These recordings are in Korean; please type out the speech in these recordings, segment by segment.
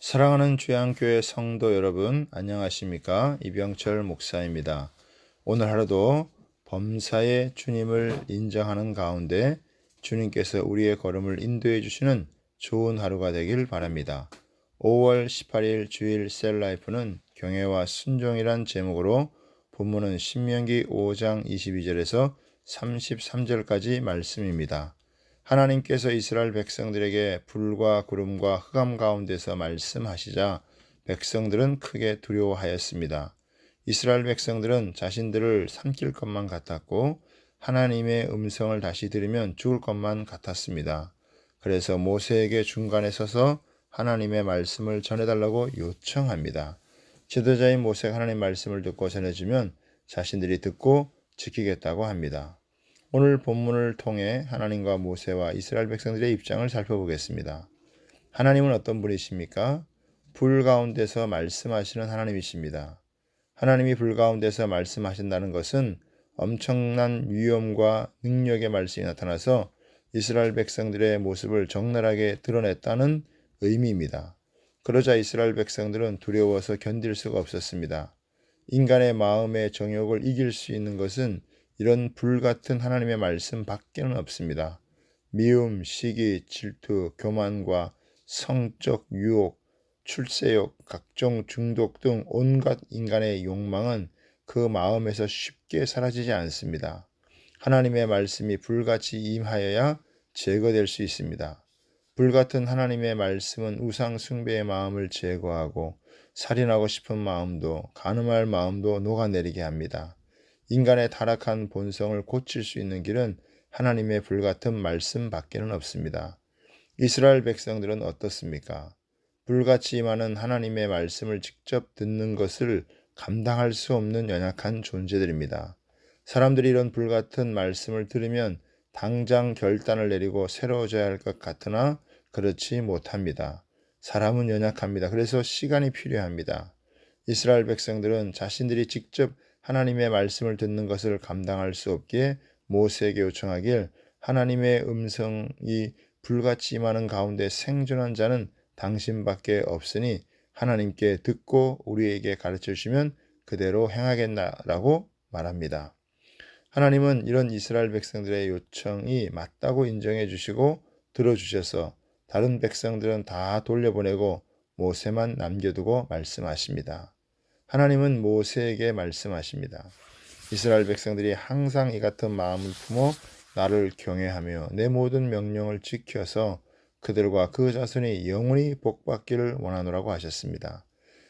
사랑하는 주양교회 성도 여러분, 안녕하십니까? 이병철 목사입니다. 오늘 하루도 범사의 주님을 인정하는 가운데 주님께서 우리의 걸음을 인도해 주시는 좋은 하루가 되길 바랍니다. 5월 18일 주일 셀라이프는 경외와 순종이란 제목으로 본문은 신명기 5장 22절에서 33절까지 말씀입니다. 하나님께서 이스라엘 백성들에게 불과 구름과 흑암 가운데서 말씀하시자 백성들은 크게 두려워하였습니다. 이스라엘 백성들은 자신들을 삼킬 것만 같았고 하나님의 음성을 다시 들으면 죽을 것만 같았습니다. 그래서 모세에게 중간에 서서 하나님의 말씀을 전해달라고 요청합니다. 지도자인 모세가 하나님 말씀을 듣고 전해주면 자신들이 듣고 지키겠다고 합니다. 오늘 본문을 통해 하나님과 모세와 이스라엘 백성들의 입장을 살펴보겠습니다. 하나님은 어떤 분이십니까? 불 가운데서 말씀하시는 하나님이십니다. 하나님이 불 가운데서 말씀하신다는 것은 엄청난 위엄과 능력의 말씀이 나타나서 이스라엘 백성들의 모습을 적나라하게 드러냈다는 의미입니다. 그러자 이스라엘 백성들은 두려워서 견딜 수가 없었습니다. 인간의 마음의 정욕을 이길 수 있는 것은 이런 불같은 하나님의 말씀 밖에는 없습니다. 미움, 시기, 질투, 교만과 성적 유혹, 출세욕, 각종 중독 등 온갖 인간의 욕망은 그 마음에서 쉽게 사라지지 않습니다. 하나님의 말씀이 불같이 임하여야 제거될 수 있습니다. 불같은 하나님의 말씀은 우상 숭배의 마음을 제거하고 살인하고 싶은 마음도 간음할 마음도 녹아내리게 합니다. 인간의 타락한 본성을 고칠 수 있는 길은 하나님의 불같은 말씀 밖에는 없습니다. 이스라엘 백성들은 어떻습니까? 불같이 임하는 하나님의 말씀을 직접 듣는 것을 감당할 수 없는 연약한 존재들입니다. 사람들이 이런 불같은 말씀을 들으면 당장 결단을 내리고 새로워져야 할 것 같으나 그렇지 못합니다. 사람은 연약합니다. 그래서 시간이 필요합니다. 이스라엘 백성들은 자신들이 직접 하나님의 말씀을 듣는 것을 감당할 수 없기에 모세에게 요청하길 하나님의 음성이 불같이 임하는 가운데 생존한 자는 당신밖에 없으니 하나님께 듣고 우리에게 가르쳐 주시면 그대로 행하겠나라고 말합니다. 하나님은 이런 이스라엘 백성들의 요청이 맞다고 인정해 주시고 들어주셔서 다른 백성들은 다 돌려보내고 모세만 남겨두고 말씀하십니다. 하나님은 모세에게 말씀하십니다. 이스라엘 백성들이 항상 이 같은 마음을 품어 나를 경외하며 내 모든 명령을 지켜서 그들과 그 자손이 영원히 복받기를 원하노라고 하셨습니다.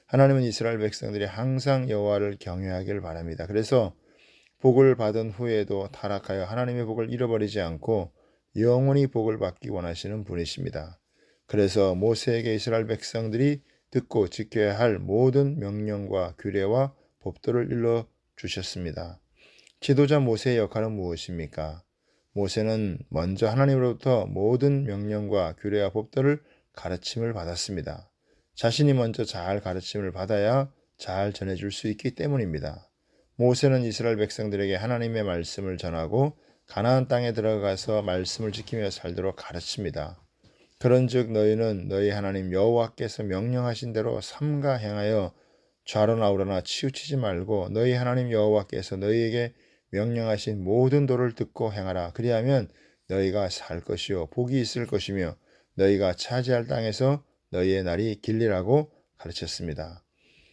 하나님은 이스라엘 백성들이 항상 여호와를 경외하기를 바랍니다. 그래서 복을 받은 후에도 타락하여 하나님의 복을 잃어버리지 않고 영원히 복을 받기 원하시는 분이십니다. 그래서 모세에게 이스라엘 백성들이 듣고 지켜야 할 모든 명령과 규례와 법도를 일러 주셨습니다. 지도자 모세의 역할은 무엇입니까? 모세는 먼저 하나님으로부터 모든 명령과 규례와 법도를 가르침을 받았습니다. 자신이 먼저 잘 가르침을 받아야 잘 전해줄 수 있기 때문입니다. 모세는 이스라엘 백성들에게 하나님의 말씀을 전하고 가나안 땅에 들어가서 말씀을 지키며 살도록 가르칩니다. 그런즉 너희는 너희 하나님 여호와께서 명령하신 대로 삼가 행하여 좌로나 우로나 치우치지 말고 너희 하나님 여호와께서 너희에게 명령하신 모든 도를 듣고 행하라. 그리하면 너희가 살 것이요 복이 있을 것이며 너희가 차지할 땅에서 너희의 날이 길리라고 가르쳤습니다.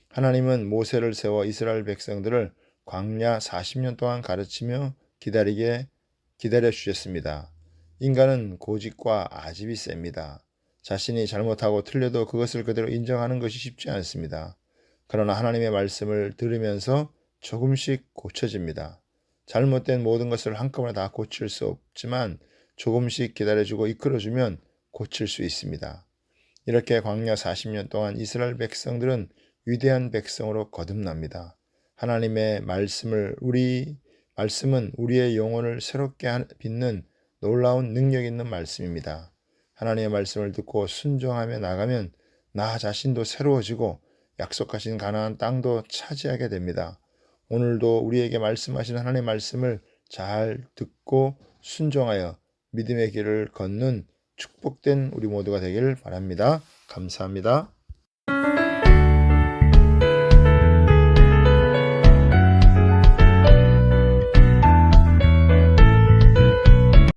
하나님은 모세를 세워 이스라엘 백성들을 광야 40년 동안 가르치며 기다려 주셨습니다. 인간은 고집과 아집이 셉니다. 자신이 잘못하고 틀려도 그것을 그대로 인정하는 것이 쉽지 않습니다. 그러나 하나님의 말씀을 들으면서 조금씩 고쳐집니다. 잘못된 모든 것을 한꺼번에 다 고칠 수 없지만 조금씩 기다려주고 이끌어주면 고칠 수 있습니다. 이렇게 광야 40년 동안 이스라엘 백성들은 위대한 백성으로 거듭납니다. 하나님의 말씀은 우리의 영혼을 새롭게 빚는 놀라운 능력 있는 말씀입니다. 하나님의 말씀을 듣고 순종하며 나가면 나 자신도 새로워지고 약속하신 가나안 땅도 차지하게 됩니다. 오늘도 우리에게 말씀하시는 하나님의 말씀을 잘 듣고 순종하여 믿음의 길을 걷는 축복된 우리 모두가 되길 바랍니다. 감사합니다.